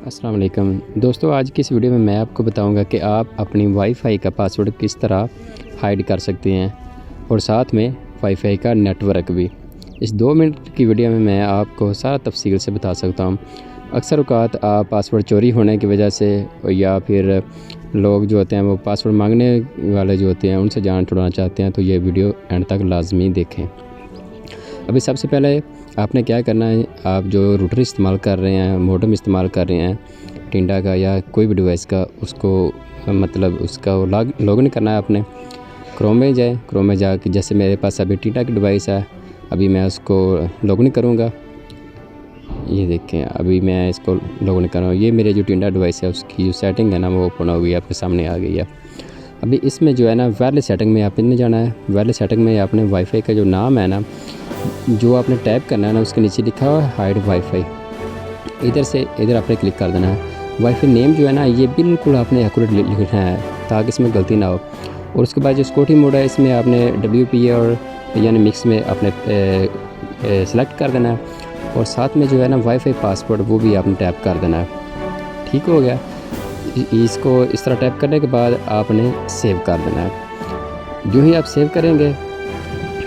अस्सलाम वालेकुम दोस्तों, आज की इस वीडियो में मैं आपको बताऊंगा कि आप अपनी वाईफाई का पासवर्ड किस तरह हाइड कर सकते हैं और साथ में वाईफाई का नेटवर्क भी। इस 2 मिनट की वीडियो में मैं आपको सारा तफसील से बता सकता हूं। अक्सर औक़ात आप पासवर्ड चोरी होने की वजह से या फिर लोग जो होते हैं वो पासवर्ड मांगने वाले जो होते हैं उनसे जान छुड़ाना चाहते हैं, तो ये वीडियो एंड तक लाजमी देखें। अभी सबसे पहले आपने क्या करना है, आप जो रूटर इस्तेमाल कर रहे हैं, मॉडेम इस्तेमाल कर रहे हैं टिंडा का या कोई भी डिवाइस का, उसको मतलब उसका लॉगिन करना है आपने। क्रोम में जाए, क्रोम में जाके जैसे मेरे पास अभी टिंडा की डिवाइस है, अभी मैं उसको लॉगिन करूँगा। ये देखें, अभी मैं इसको लॉगिन कर रहा हूँ। ये मेरे जो टिंडा डिवाइस है उसकी जो सेटिंग है ना वो ओपन हो गई है, आपके सामने आ गई है। अभी इसमें जो है ना वायरलेस सेटिंग में आपने जाना है। वायरलेस सेटिंग में आपने वाईफाई का जो नाम है ना, जो आपने टैप करना है ना, उसके नीचे लिखा हुआ है हाइड वाईफाई। इधर आपने क्लिक कर देना है। वाईफाई नेम जो है ना ये बिल्कुल आपने एक्यूरेट लिखना है ताकि इसमें गलती ना हो। और उसके बाद जो सिक्योरिटी मोड है इसमें आपने WPA और यानी मिक्स में आपने सेलेक्ट कर देना है। और साथ में जो है ना वाईफाई पासवर्ड वो भी आपने टैप कर देना है। ठीक हो गया। इसको इस तरह टैप करने के बाद आपने सेव कर देना है। जो ही आप सेव करेंगे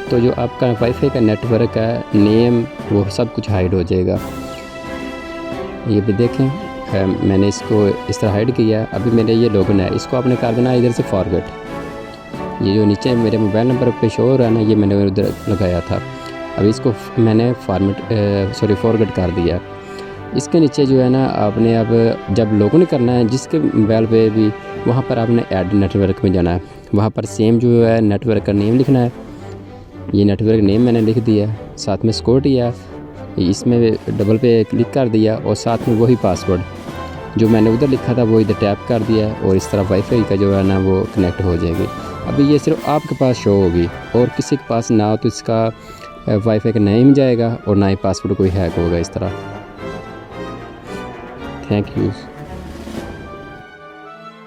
तो जो आपका वाईफाई का नेटवर्क है, नेम, वो सब कुछ हाइड हो जाएगा। ये भी देखें, मैंने इसको इस तरह हाइड किया। अभी मेरे ये लॉगिन है, इसको आपने कर देना इधर से फॉरगेट। ये जो नीचे मेरे मोबाइल नंबर पे शो हो रहा है ना, ये मैंने उधर लगाया था। अभी इसको मैंने फॉरगेट कर दिया। इसके नीचे जो है ना आपने अब जब लॉगिन करना है जिसके मोबाइल पे भी, वहाँ पर आपने ऐड नेटवर्क में जाना है। वहाँ पर सेम जो है नेटवर्क का नेम लिखना है। ये नेटवर्क नेम मैंने लिख दिया, साथ में सिक्योरिटी है, इसमें डबल पे क्लिक कर दिया और साथ में वही पासवर्ड जो मैंने उधर लिखा था वो इधर टैप कर दिया और इस तरह वाईफाई का जो है ना वो कनेक्ट हो जाएगी। अभी ये सिर्फ आपके पास शो होगी और किसी के पास ना हो तो इसका वाईफाई का नेम जाएगा और ना ही पासवर्ड कोई हैक होगा इस तरह। Thank you.